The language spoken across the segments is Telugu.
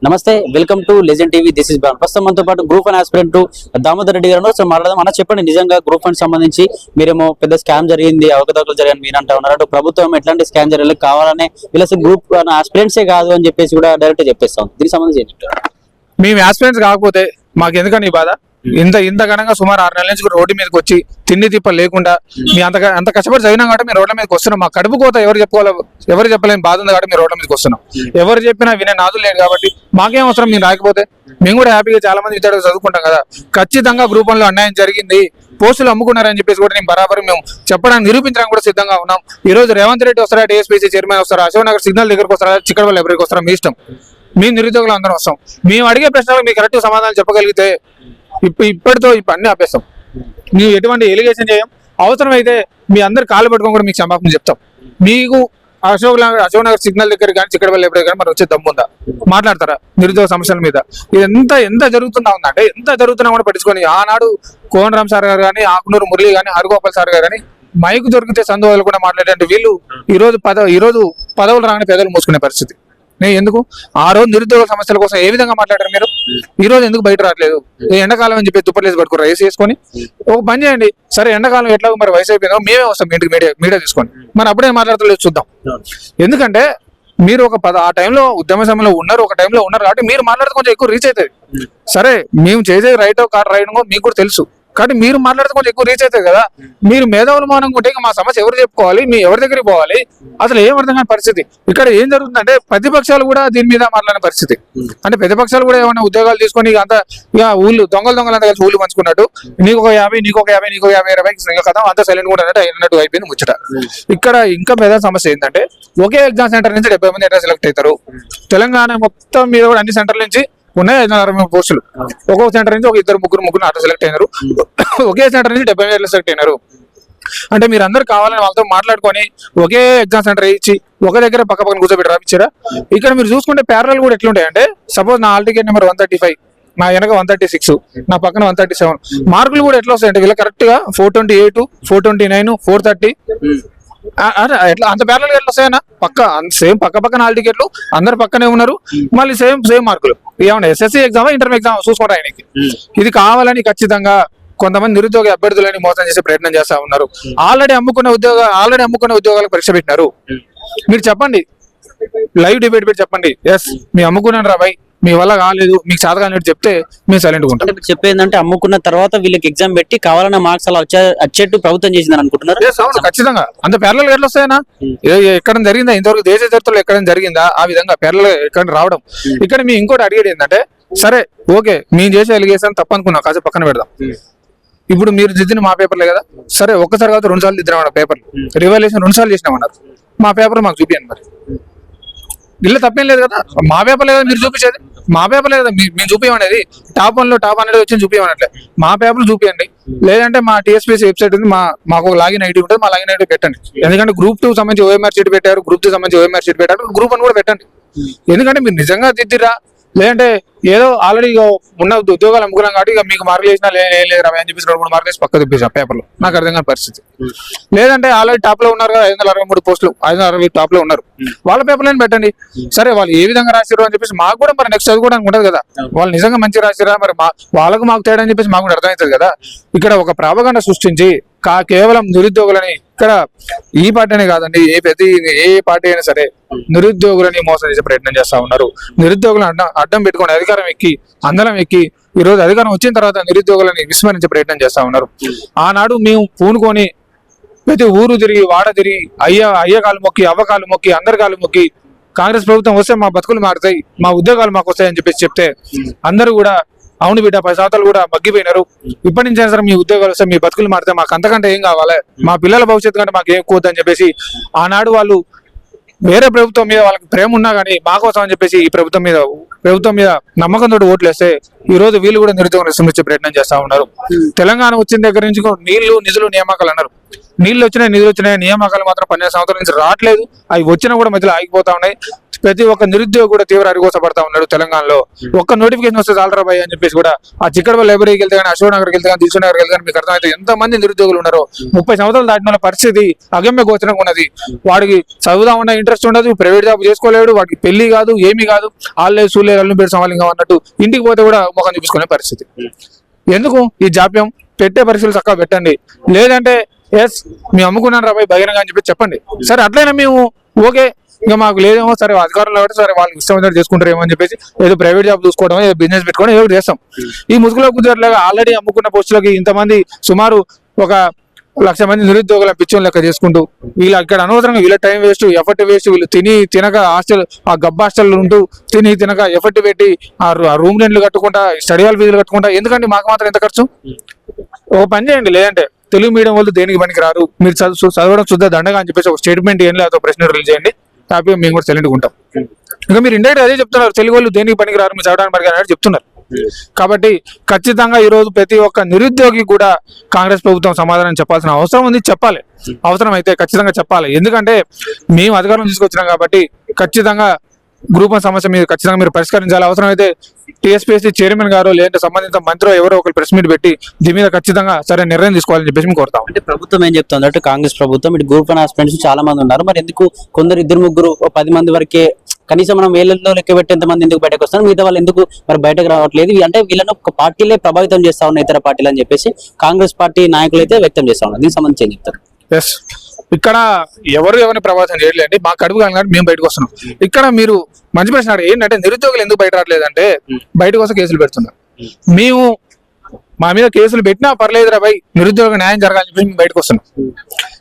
నమస్తే, welcome to legend TV. This is బాన్. ప్రస్తుతం మనతో పాటు group one aspirant Damodar Reddy గారు. సో మాట్లాడదాం. అన్న చెప్పండి, నిజంగా గ్రూప్ వన్ సంబంధించి మీరేమో పెద్ద స్కామ్ జరిగింది, అవకతవకలు జరిగింది మీరు అంటా ఉన్నారు. అటు ప్రభుత్వం ఎట్లాంటి స్కామ్ జరిగింది కావాలనే వీళ్ళ గ్రూప్ ఆస్పిరెంట్సే కాదు అని చెప్పేసి కూడా డైరెక్ట్ చెప్పేస్తాం. దీనికి సంబంధించి ఏం చెప్తారు? మేము ఆస్పిరెంట్స్ కాకపోతే మాకు ఎందుకని ఈ బాధ? ఇంత ఘనంగా సుమారు 6 నెలల నుంచి రోడ్డు మీదకి వచ్చి తిండి తిప్ప లేకుండా మీ అంత కష్టపడి చదివినా కాబట్టి మీరు రోడ్ల మీదకి వస్తున్నాం. మా కడుపు కోత ఎవరు చెప్పలేని బాధ ఉంది కాబట్టి మీరు రోడ్ల మీదకి వస్తున్నాం. ఎవరు చెప్పినా వినే నాదులు లేదు కాబట్టి మాకేం అవసరం మీరు రాకపోతే. మేము కూడా హ్యాపీగా చాలా మంది విద్యార్థులు చదువుకుంటాం కదా. ఖచ్చితంగా గ్రూప్ 1 లో అన్యాయం జరిగింది, పోస్టులు అమ్ముకున్నారని చెప్పేసి కూడా నేను బరాబర్ మేము చెప్పడానికి నిరూపించడానికి కూడా సిద్ధంగా ఉన్నాం. ఈ రోజు రేవంత్ రెడ్డి వస్తారా, టీఎస్పీసీ చైర్మన్ వస్తారా, అశోక్ నగర్ సిగ్నల్ దగ్గరకు వస్తారా, చిక్కడపల్లి లైబ్రరీకి వస్తారా, మీ ఇష్టం. మేము నిరుద్యోగులు అందరం వస్తాం. మేము అడిగే ప్రశ్నలకు మీకు కరెక్ట్ సమాధానం చెప్పగలిగితే ఇప్పటితో అన్ని ఆపేస్తాం. మేము ఎటువంటి ఎలిగేషన్ చేయం. అవసరమైతే మీ అందరు కాళ్ళు పట్టుకొని కూడా మీకు క్షమాపణ చెప్తాం. మీకు అశోక్ నగర్ సిగ్నల్ దగ్గర కానీ చిక్కడపల్లి లైబ్రరీ కానీ మరి వచ్చే దమ్ముందా? మాట్లాడతారా నిరుద్యోగ సమస్యల మీద? ఇది ఎంత జరుగుతుందా ఉందంటే ఎంత జరుగుతున్నా కూడా పట్టించుకొని ఆనాడు కోనరామ్ సార్ గారు కానీ, ఆకునూరు మురళి కానీ, హరిగోపాల్ సార్ గారు కానీ మైకు దొరికితే సందువాళ్ళు కూడా మాట్లాడే వీళ్ళు ఈ రోజు పదవులు రాగానే పెదవులు మూసుకునే పరిస్థితి. నేను ఎందుకు ఆ రోజు నిరుద్యోగ సమస్యల కోసం ఏ విధంగా మాట్లాడారు మీరు? ఈ రోజు ఎందుకు బయట రావట్లేదు? ఎండాకాలం అని చెప్పి దుప్పట్లేసి పట్టుకుని రైస్ చేసుకొని ఒక పని చేయండి. సరే ఎండాకాలం ఎట్లాగో మరి వయసు అయిపోయిందో మేమే వస్తాం ఇంటికి మీడియా తీసుకొని, మరి అప్పుడే మాట్లాడతలేదు చూద్దాం. ఎందుకంటే మీరు ఆ టైంలో ఉద్యమ సమయంలో ఉన్నారు, ఒక టైంలో ఉన్నారు కాబట్టి మీరు మాట్లాడితే కొంచెం ఎక్కువ రీచ్ అవుతుంది. సరే మేము చేసేది రైటో కార్ రైడో మీకు కూడా తెలుసు కాబట్టి మీరు మాట్లాడితే కొంచెం ఎక్కువ రీచ్ అవుతుంది కదా. మీరు మేధావులు మౌనంగా ఉంటే మా సమస్య ఎవరు చెప్పుకోవాలి, మీ ఎవరి దగ్గరికి పోవాలి? అసలు ఏం అర్థం కాని పరిస్థితి. ఇక్కడ ఏం జరుగుతుందంటే ప్రతిపక్షాలు కూడా దీని మీద మాట్లాడిన పరిస్థితి. అంటే ప్రతిపక్షాలు కూడా ఏమైనా ఉద్యోగాలు తీసుకొని ఇక ఊళ్ళు దొంగలు అంతా కలిసి ఊళ్ళు పంచుకున్నట్టు నీకు ఒక 50, నీకు ఒక 50, నీకు 50, 20 కదా అంతా సైలెంట్ కూడా అయినట్టు అయిపోయింది ముచ్చట. ఇక్కడ ఇంకా మీద సమస్య ఏంటంటే ఒకే ఎగ్జామ్ సెంటర్ నుంచి 70 మంది ఎట్లా సెలెక్ట్ అవుతారు? తెలంగాణ మొత్తం మీద కూడా అన్ని సెంటర్ల నుంచి ఉన్నాయి 560 పోస్టులు. ఒక్కొక్క సెంటర్ నుంచి ఒక 2, 3 అట్లా సెలెక్ట్ అయినారు. ఒకే సెంటర్ నుంచి 70 మంది సెలెక్ట్ అయినారు. అంటే మీరు అందరు కావాలని వాళ్ళతో మాట్లాడుకొని ఒకే ఎగ్జామ్ సెంటర్ ఇచ్చి ఒక దగ్గర పక్కన కూర్చోబెట్టి రాపిచ్చారా? ఇక్కడ మీరు చూసుకుంటే ప్యారల్ కూడా ఎట్లుంటాయంటే సపోజ్ నా హాల్ టికెట్ నెంబర్ 135, నా వెనక 136, నా పక్కన 137. మార్కులు కూడా ఎట్లా వస్తాయంటే వీళ్ళ కరెక్ట్ గా 428, 429, 430 ఎట్లా అంత ప్యారల్ ఎట్లా వస్తాయన్నా? సేమ్ పక్కన హాల్ టికెట్లు అందరు పక్కనే ఉన్నారు, మళ్ళీ సేమ్ మార్కులు. ఏమన్నా ఎస్ఎస్సీ ఎగ్జామ్ ఇంటర్మీడియట్ ఎగ్జామ్ చూసుకోండి ఆయనకి. ఇది కావాలని ఖచ్చితంగా కొంతమంది నిరుద్యోగ అభ్యర్థులని మోసం చేసే ప్రయత్నం చేస్తా ఉన్నారు. ఆల్రెడీ అమ్ముకున్న ఉద్యోగాలకు పరీక్ష పెట్టినారు. మీరు చెప్పండి, లైవ్ డిబేట్ పెట్టి చెప్పండి, ఎస్ మీ అమ్ముకున్నాను రాబాయ్, మీ వల్ల కాలేదు, మీకు చేత కాలేదు చెప్తే మేము సైలెంట్ గా ఉంటాం. చెప్పేందంటే అమ్ముకున్న తర్వాత వీళ్ళకి ఎగ్జామ్ పెట్టి కావాలన్న మార్క్స్ అలా వచ్చేట్టు ప్రభుత్వం చేసిందని అనుకుంటున్నారు. ఖచ్చితంగా అంత ప్యారల్ ఎట్లా వస్తాయనా? ఎక్కడ జరిగిందా ఇంతవరకు? దేశ చరిత్రలో ఎక్కడ జరిగిందా ఆ విధంగా ప్యారల్ ఎక్కడ రావడం? ఇక్కడ మీ ఇంకోటి అడిగేది ఏంటంటే సరే ఓకే మేము చేసే ఎలిగేషన్ తప్ప అనుకున్నాం, కాసేపు పక్కన పెడదాం. ఇప్పుడు మీరు దిద్దిన మా పేపర్లే కదా. సరే ఒక్కసారి కాదు 2 సార్లు దిద్దినామన్నారు పేపర్లు, రివాల్యూషన్ 2 సార్లు చేసినామన్నారు. మా పేపర్ మాకు చూపించండి. మరి ఇల్లు తప్పేం లేదు కదా, మా పేపర్ లేదా మీరు చూపించేది? మా పేపర్ లేదా మేము చూపించమనేది? టాప్ 1 లో టాప్ 100 వచ్చి చూపించమన్నట్లే మా పేపర్లు చూపించండి. లేదంటే మా టీఎస్పీసీ వెబ్సైట్ ఉంది, మాకు ఒక లాగిన్ ఐడి ఉంటుంది, మా లాగిన్ ఐడి పెట్టండి. ఎందుకంటే గ్రూప్ 2 సంబంధించి ఓఎంఆర్ షీట్ పెట్టారు, గ్రూప్ 2 సంబంధించి ఓఎంఆర్ షీట్ పెట్టారు, గ్రూప్ 1 కూడా పెట్టండి. ఎందుకంటే మీరు నిజంగా దిద్దిరా, లేదంటే ఏదో ఆల్రెడీ ఉన్న ఉద్యోగాలు అమ్ముకున్నాం కాబట్టి ఇక మీకు మార్కులు వేసినా లేదు అని చెప్పేసి 2-3 మార్కులు వేసి పక్క తిప్పేసాం పేపర్లో. నాకు అర్థం కాని పరిస్థితి. లేదంటే ఆల్రెడీ టాప్ లో ఉన్నారు కదా, 563 పోస్టులు, 560 టాప్ లో ఉన్నారు, వాళ్ళ పేపర్లను పెట్టండి. సరే వాళ్ళు ఏ విధంగా రాసిరు అని చెప్పేసి మాకు కూడా మరి నెక్స్ట్ చదువుకోవడానికి ఉంటుంది కదా. వాళ్ళు నిజంగా మంచిగా రాసిరా, మరి మాకు తేడా అని చెప్పేసి మాకు కూడా అర్థమవుతుంది కదా. ఇక్కడ ఒక ప్రాపగండ సృష్టించి కేవలం నిరుద్యోగులని, ఇక్కడ ఈ పార్టీ అనే కాదండి, ఏ పార్టీ అయినా సరే నిరుద్యోగులని మోసం చేసే ప్రయత్నం చేస్తా ఉన్నారు. నిరుద్యోగులను అడ్డం పెట్టుకుని అధికారం ఎక్కి అందరం ఎక్కి ఈ రోజు అధికారం వచ్చిన తర్వాత నిరుద్యోగులని విస్మరించే ప్రయత్నం చేస్తా ఉన్నారు. ఆనాడు మేము పూనుకొని ప్రతి ఊరు తిరిగి వాడ తిరిగి అయ్య కాలు మొక్కి, అవ్వ కాలు మొక్కి, అందరి కాలు మొక్కి కాంగ్రెస్ ప్రభుత్వం వస్తే మా బతుకులు మారుతాయి, మా ఉద్యోగాలు మాకు వస్తాయని చెప్పేసి చెప్తే అందరూ కూడా అవును బిడ్డ 10 సంవత్సరాలు కూడా మగ్గిపోయినారు, ఇప్పటి నుంచి సరే మీ ఉద్యోగాలు వస్తే మీ బతుకులు మారితే మాకు అంతకంటే ఏం కావాలి, మా పిల్లల భవిష్యత్తు కంటే మాకు ఏం ఎక్కువ అని చెప్పేసి ఆనాడు వాళ్ళు వేరే ప్రభుత్వం మీద వాళ్ళకి ప్రేమ ఉన్నా కానీ మాకోసం అని చెప్పేసి ఈ ప్రభుత్వం మీద నమ్మకంతో ఓట్లు వేస్తే ఈ రోజు వీళ్ళు కూడా నిరుద్యోగం సృష్టించే ప్రయత్నం చేస్తా ఉన్నారు. తెలంగాణ వచ్చిన దగ్గర నుంచి నీళ్లు నిధులు నియామకాలు అన్నారు. నీళ్లు వచ్చినాయి, నిధులు వచ్చినాయి, నియామకాలు మాత్రం 12 సంవత్సరాల నుంచి రావట్లేదు. అవి వచ్చినా కూడా మధ్యలో ఆగిపోతా ఉన్నాయి. ప్రతి ఒక్క నిరుద్యోగి కూడా తీవ్ర అరిగోసపడతా ఉన్నాడు తెలంగాణలో. ఒక్క నోటిఫికేషన్ వస్తే చాలరా భయ్ అని చెప్పేసి కూడా ఆ చిక్కడపల్లి లైబ్రరీకి వెళ్తే కానీ, అశోక్ నగర్కి వెళ్తే కానీ, దిల్సుఖ్ నగర్కి వెళ్తే కానీ మీకు అర్థమైతే ఎంతమంది నిరుద్యోగులు ఉన్నారో. 30 సంవత్సరాలు దాటిన వాళ్ళ పరిస్థితి అగమ్య గోచరంగా ఉన్నది. వాడికి చదువుదామన్న ఇంట్రెస్ట్ ఉండదు, ప్రైవేట్ జాబ్ చేసుకోలేడు, వాడికి పెళ్లి కాదు, ఏమీ కాదు, ఆళ్ళే సూలే అల్లు పేరు సవాలింగా అన్నట్టు ఇంటికి పోతే కూడా ముఖం చూపించుకునే పరిస్థితి. ఎందుకు ఈ జాప్యం? పెట్టే పరిస్థితులు చక్కగా పెట్టండి. లేదంటే ఎస్ మేము అమ్ముకున్నాను రాబాయ్ బహిరంగ అని చెప్పి చెప్పండి. సరే అట్లయినా మేము ఓకే, ఇంకా మాకు లేదేమో, సరే అధికారంలో కాబట్టి సరే వాళ్ళకి ఇష్టం వచ్చినట్టు చేసుకుంటారేమో అని చెప్పేసి ఏదో ప్రైవేట్ జాబ్ చూసుకోవడం, ఏదో బిజినెస్ పెట్టుకోవడం ఏదో చేస్తాం. ఈ ముసుగులో కుదిరేలాగా ఆల్రెడీ అమ్ముకున్న పోస్టులకి ఇంతమంది సుమారు 1,00,000 మంది నిరుద్యోగుల పిచ్చోని లెక్క చేసుకుంటూ వీళ్ళు అక్కడ అనవసరంగా వీళ్ళ టైం వేస్ట్, ఎఫర్ట్ వేస్ట్, వీళ్ళు తినక హాస్టల్ ఆ గబ్బ హాస్టల్ ఉంటూ తినక ఎఫర్ట్ పెట్టి ఆ రూమ్ రెంట్లు కట్టుకుంటా, స్టడీ హాల్ ఫీజులు కట్టుకుంటా, ఎందుకంటే మాకు మాత్రం ఎంత ఖర్చు? ఒక పని చేయండి, లేదంటే తెలుగు మీడియం వాళ్ళు దేనికి పనికి రారు, మీరు చదవడం శుద్ధ దండగా అని చెప్పేసి ఒక స్టేట్మెంట్ ఏం లేదు, ప్రశ్న రిలీజ్ చేయండి, హ్యాపీగా మేము కూడా సైలెంట్గా ఉంటాం. ఇంకా మీరు ఇండైరెక్ట్ అదే చెప్తున్నారు, తెలుగు వాళ్ళు దేనికి పనికి రారు, మీరు చదవడానికి పనికి రారు చెప్తున్నారు. కాబట్టి ఖచ్చితంగా ఈ రోజు ప్రతి ఒక్క నిరుద్యోగి కూడా కాంగ్రెస్ ప్రభుత్వం సమాధానం చెప్పాల్సిన అవసరం ఉంది. చెప్పాలి, అవసరం అయితే ఖచ్చితంగా చెప్పాలి. ఎందుకంటే మేము అధికారం తీసుకొచ్చినాం కాబట్టి ఖచ్చితంగా గ్రూప్ 1 సమస్య మీద ఖచ్చితంగా మీరు పరిష్కరించాలి. అవసరం అయితే టీఎస్పీఎస్సీ చైర్మన్ గారు లేదంటే సంబంధిత మంత్రి ఎవరో ఒకరు ప్రెస్ మీట్ పెట్టి దీని మీద ఖచ్చితంగా సరే నిర్ణయం తీసుకోవాలని చెప్పేసి మేము కోరుతాం. అంటే ప్రభుత్వం ఏం చెప్తుంది అంటే కాంగ్రెస్ ప్రభుత్వం ఇటు గ్రూప్ 1 ఆస్పిరెంట్స్ చాలా మంది ఉన్నారు, మరి ఎందుకు కొందరు 2-3 10 మంది వరకే, కనీసం మనం వేలల్లో లెక్క పెట్టేంత మంది ఎందుకు బయటకు వస్తారు, మిగతా వాళ్ళు ఎందుకు మరి బయటకు రావట్లేదు, అంటే వీళ్ళను ఒక పార్టీలే ప్రభావితం చేస్తా ఉన్నాయి ఇతర పార్టీలు అని చెప్పేసి కాంగ్రెస్ పార్టీ నాయకులు అయితే వ్యక్తం చేస్తా ఉన్నారు. దీనికి సంబంధించి ఏం చెప్తారు? ఎస్, ఇక్కడ ఎవరిని ప్రభావితం చేయలేండి, మా కడుపు కాదు మేము బయటకు వస్తున్నాం. ఇక్కడ మీరు మంచి ప్రశ్న అడిగారు, ఏంటంటే నిరుద్యోగులు ఎందుకు బయట రావట్లేదంటే బయటకు వస్తే కేసులు పెడుతున్నారు. మేము మా మీద కేసులు పెట్టినా పర్లేదురా భయ్, నిరుద్యోగ న్యాయం జరగాలని చెప్పి మేము బయటకు వస్తున్నాం.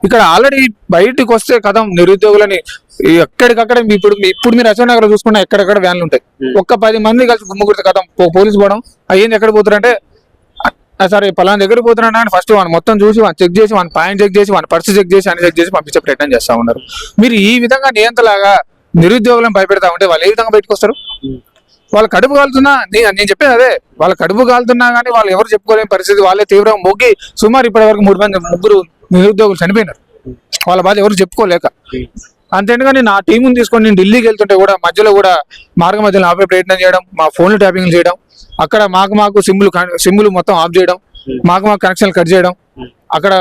ఇక్కడ ఆల్రెడీ బయటకు వస్తే కథం నిరుద్యోగులని ఎక్కడికక్కడ ఇప్పుడు మీరు అశోక్ నగర్ చూసుకున్నా ఎక్కడెక్కడ వ్యాన్లు ఉంటాయి. ఒక్క 10 మంది కలిసి గుమ్మగుడితే కథం పోలీసు పోవడం అయ్యింది. ఎక్కడ పోతారంటే సరే పలానా దగ్గర పోతున్నాడు అని ఫస్ట్ వాడు మొత్తం చూసి వాడు చెక్ చేసి వాడి పాయింట్ చెక్ చేసి వాడి పర్సు చెక్ చేసి అన్ని చెక్ చేసి పంపించే ప్రయత్నం చేస్తా ఉన్నారు. మీరు ఈ విధంగా నియంతలాగా నిరుద్యోగులను భయపెడతా ఉంటే వాళ్ళు ఏ విధంగా బయటకు వస్తారు? వాళ్ళ కడుపు కాలుతున్నా, నేను చెప్పేది అదే, వాళ్ళ కడుపు కాలుతున్నా కానీ వాళ్ళు ఎవరు చెప్పుకోలేని పరిస్థితి. వాళ్ళే తీవ్రంగా మొగ్గి సుమారు ఇప్పటి వరకు 3 నిరుద్యోగులు చనిపోయినారు. వాళ్ళ బాధ ఎవరు చెప్పుకోలేక. అంతేగాని నా టీముని తీసుకొని నేను ఢిల్లీకి వెళ్తుంటే కూడా మధ్యలో కూడా మార్గ మధ్యలో ఆపే ప్రయత్నం చేయడం, మా ఫోన్లు ట్యాపింగ్ చేయడం, అక్కడ మాకు సిమ్లు మొత్తం ఆఫ్ చేయడం, మాకు కనెక్షన్లు కట్ చేయడం, అక్కడ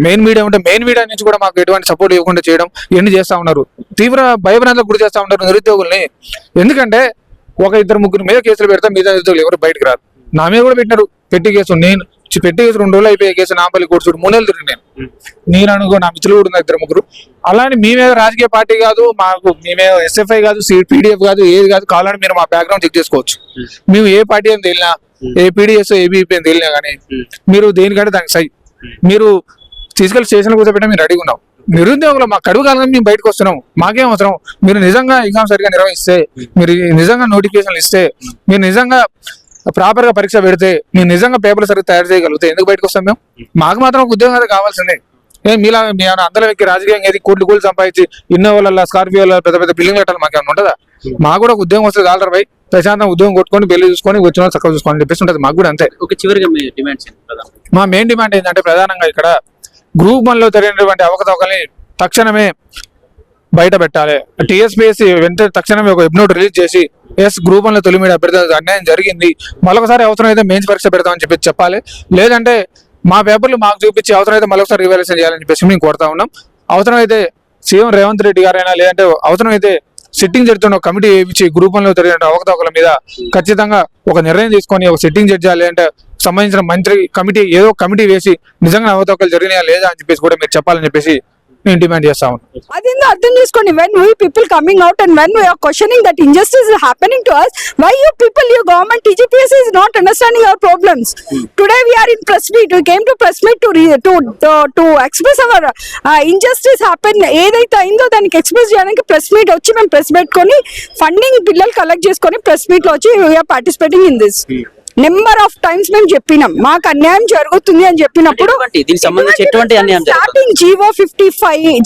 మెయిన్ మీడియా ఉంటే మెయిన్ మీడియా నుంచి కూడా మాకు ఎటువంటి సపోర్ట్ ఇవ్వకుండా చేయడం, ఇవన్నీ చేస్తా ఉన్నారు. తీవ్ర భయభ్రాంతులకు గురి చేస్తా ఉన్నారు నిరుద్యోగుల్ని. ఎందుకంటే 1-2-3 మీద కేసులు పెడతాం, మిగతా నిరుద్యోగులు ఎవరు బయటకు రారు. నా మీద కూడా పెట్టినారు పెట్టి కేసు. నేను పెట్టి కేసు 2 రోజులు అయిపోయే కేసు నాంపల్లి కోర్టు చూడు 3 నెలలు తిరిగి నేను అనుకో, నా మిత్రులు కూడా ఉన్నారు 2-3. అలానే మీ మీద రాజకీయ పార్టీ కాదు, మీ మీద ఎస్ఎఫ్ఐ కాదు, పీడిఎఫ్ కాదు, ఏది కాదు, కావాలని మీరు మా బ్యాక్గ్రౌండ్ చెక్ చేసుకోవచ్చు. మేము ఏ పార్టీ అని తెలియనా, ఏ పీడిఎస్ ఏబీపీ అని తెలియనా కానీ మీరు దేనికంటే దానికి సై మీరు తీసుకెళ్లి స్టేషన్ కూర్చోబెట్టా మేము రెడీగా ఉన్నాం. నిరుద్యోగులు మా కడుపు కాలంగా మేము బయటకు వస్తున్నాం. మాకేం అవసరం? మీరు నిజంగా ఎగ్జామ్ సరిగా నిర్వహిస్తే, మీరు నిజంగా నోటిఫికేషన్లు ఇస్తే, మీరు నిజంగా ప్రాపర్ గా పరీక్ష పెడితే, మీరు నిజంగా పేపర్లు సరిగ్గా తయారు చేయగలిగితే ఎందుకు బయటకు వస్తాం? మాకు మాత్రం ఒక ఉద్యోగం అయితే కావాల్సిందే. మీలా మీ అందరి వ్యక్తి రాజకీయంగా ఏది కోట్లు సంపాదించి ఇన్నోవాళ్ళ స్కార్పియోల పెద్ద పెద్ద బిల్డింగ్ కట్టాలి మాకేమన్నా ఉంటుందా? మాకు కూడా ఒక ఉద్యోగం వస్తుంది ఆల్రెడీ భయ్, ప్రశాంతం ఉద్యోగం కొట్టుకొని పెళ్లి చూసుకొని వచ్చిన చక్కగా చూసుకోవాలని చెప్పేసి ఉంటుంది మాకు కూడా. అంతే. మా మెయిన్ డిమాండ్ ఏంటంటే ప్రధానంగా ఇక్కడ గ్రూప్ 1లో జరిగినటువంటి అవకతవకల్ని తక్షణమే బయట పెట్టాలి. టీఎస్పీఎస్సీ వెంటనే తక్షణమే ఒక వెబ్ నోట్ రిలీజ్ చేసి గ్రూప్ 1లో తొలి మీడియా అభ్యర్థులకు అన్యాయం జరిగింది, మరొకసారి అవసరం అయితే మెయిన్స్ పరీక్ష పెడతామని చెప్పాలి. లేదంటే మా పేపర్లు మాకు చూపించి అవసరం అయితే మరొకసారి రివాల్యుయేషన్ చేయాలని చెప్పేసి మేము కోరుతా ఉన్నాం. అవసరమైతే సీఎం రేవంత్ రెడ్డి గారైనా లేదంటే అవసరమైతే సిట్టింగ్ జడ్జితో ఒక కమిటీ వేయించి గ్రూప్ 1లో జరిగిన అవకతవకల మీద ఖచ్చితంగా ఒక నిర్ణయం తీసుకొని ఒక సిట్టింగ్ జడ్జి లేదంటే సంబంధించిన మంత్రి కమిటీ ఏదో కమిటీ వేసి నిజంగా అవకతవకలు జరిగినాయా లేదా అని చెప్పేసి కూడా మీరు చెప్పాలని చెప్పేసి నేను డిమాండ్ చేస్తా ఉన్నాను. అదేందో అర్థం చేసుకోండి. when we people coming out and when we are questioning that injustice is happening to us, why you people, your government, TGPS is not understanding our problems. Today we are in press meet, we came to press meet to express our injustice happen ఏదైతే అయిందో దానికి ఎక్స్ప్రెస్ చేయడానికి ప్రెస్ మీట్ వచ్చి మేము ప్రెస్ పెట్టుకొని ఫండింగ్ పిల్లలు కలెక్ట్ చేసుకొని ప్రెస్ మీట్ లో వచ్చి we are participating in this. Number of times మేము చెప్పినాం మాకు అన్యాయం జరుగుతుంది అని చెప్పినప్పుడు దీనికి సంబంధించి ఎటువంటి అన్యాయం జరుగుతుంది? స్టార్టింగ్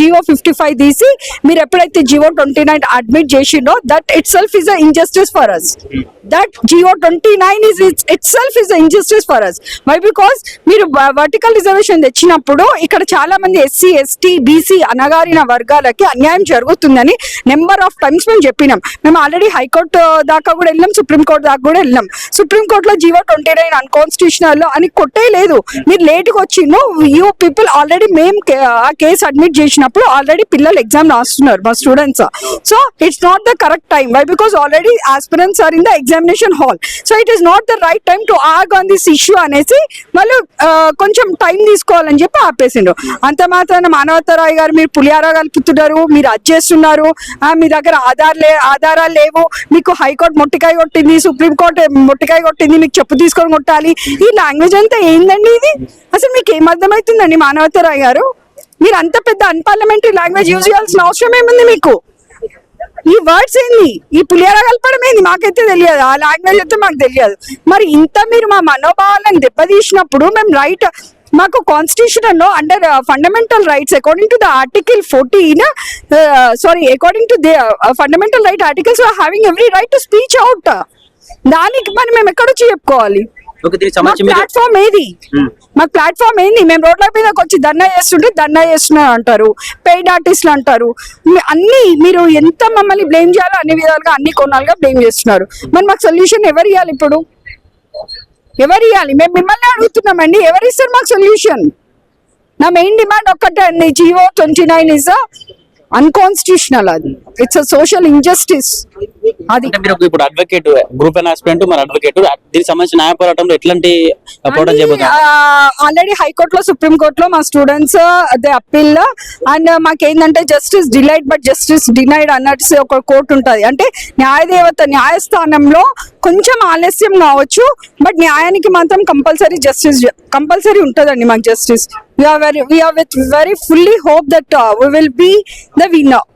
జివో 55 తీసి మీరు ఎప్పుడైతే జివో 29 అడ్మిట్ చేసిండో that itself is a injustice for us. That GO 29 is itself is a injustice for us. Why? Because మీరు వర్టికల్ రిజర్వేషన్ తెచ్చినప్పుడు ఇక్కడ చాలా మంది ఎస్సీ ఎస్టీ బీసీ అనగారిన వర్గాలకి అన్యాయం జరుగుతుందని నెంబర్ ఆఫ్ టైమ్స్ మేము చెప్పినాం. మేము ఆల్రెడీ హైకోర్టు దాకా కూడా వెళ్ళాం, సుప్రీంకోర్టు దాకా కూడా వెళ్ళాం. సుప్రీంకోర్టులో జివో 29 అన్కాన్స్టిట్యూషనల్ అని కొట్టే లేదు. మీరు లేట్గా వచ్చిండు యూ పీపుల్ ఆల్రెడీ మేము ఆ కేసు అడ్మిట్ చేసినప్పుడు ఆల్రెడీ పిల్లలు ఎగ్జామ్ రాస్తున్నారు మా students. So it's not the correct time. Why? Because already aspirants are in the examination hall. So it is not the right time to argue on this issue అనేసి వాళ్ళు కొంచెం టైం తీసుకోవాలని చెప్పి ఆపేసిండు. అంత మాత్రాన మానవతరాయ్ గారు మీరు పులిహార కలుపుతున్నారు, మీరు అది చేస్తున్నారు, మీ దగ్గర ఆధారాలు లేవు, మీకు హైకోర్టు మొట్టికాయ కొట్టింది, సుప్రీంకోర్టు మొట్టికాయ కొట్టింది, మీకు చెప్పు తీసుకొని కొట్టాలి. ఈ లాంగ్వేజ్ అంతా ఏందండి ఇది? అసలు మీకు ఏం అర్థమవుతుందండి మానవతరాయ్ గారు? మీరు అంత పెద్ద అన్పార్లమెంటరీ లాంగ్వేజ్ యూజ్ చేయాల్సిన అవసరం ఏముంది మీకు? ఈ వర్డ్స్ ఏంది? ఈ పులిహార కలపడం ఏంది? మాకైతే తెలియదు, ఆ లాంగ్వేజ్ అయితే మాకు తెలియదు. మరి ఇంత మీరు మా మనోభావాలను దెబ్బతీసినప్పుడు మేము రైట్ మాకు కాన్స్టిట్యూషన్ లో under fundamental rights according to the article 14 according to the fundamental right articles having every right to speech out. దానికి మరి మేము ఎక్కడొచ్చి చెప్పుకోవాలి? ప్లాట్ఫామ్ ఏది? మాకు ప్లాట్ఫామ్ ఏంది? మేము రోడ్ల మీదకి వచ్చి ధర్నా చేస్తున్నారు అంటారు, పెయిడ్ ఆర్టిస్టులు అంటారు, అన్ని మీరు ఎంత మమ్మల్ని బ్లేమ్ చేయాలో అన్ని విధాలుగా అన్ని కోణాలుగా బ్లేమ్ చేస్తున్నారు. మరి మాకు సొల్యూషన్ ఎవరు ఇవ్వాలి? ఇప్పుడు ఎవరు ఇవ్వాలి? మేము మిమ్మల్ని అడుగుతున్నామండి, ఎవరు ఇస్తారు మాకు సొల్యూషన్? నా మెయిన్ డిమాండ్ ఒక్కటే అండి, జివో 29 ఇస్ అన్కాన్స్టిట్యూషనల్. అది ఇట్స్ అ సోషల్ ఇంజస్టిస్. అది మీరు ఇప్పుడు అడ్వకేట్, గ్రూప్ అండ్ ఆస్పిరెంట్, మరి అడ్వకేట్, దీనికి సంబంధించిన న్యాయ పోరాటంలో ఎట్లాంటి పోరాటం చేయబోతున్నారు? ఆల్రెడీ హైకోర్టులో సుప్రీంకోర్టులో మా స్టూడెంట్స్ అదే అప్పీల్ అండ్ మాకేంటంటే justice delayed but justice denied అన్నట్టు ఒక కోర్టు ఉంటుంది. అంటే న్యాయదేవత న్యాయస్థానంలో కొంచెం ఆలస్యం కావచ్చు, బట్ న్యాయానికి మాత్రం కంపల్సరీ ఉంటుందండి మాకు justice. We are with very fully hope that we will be the winner.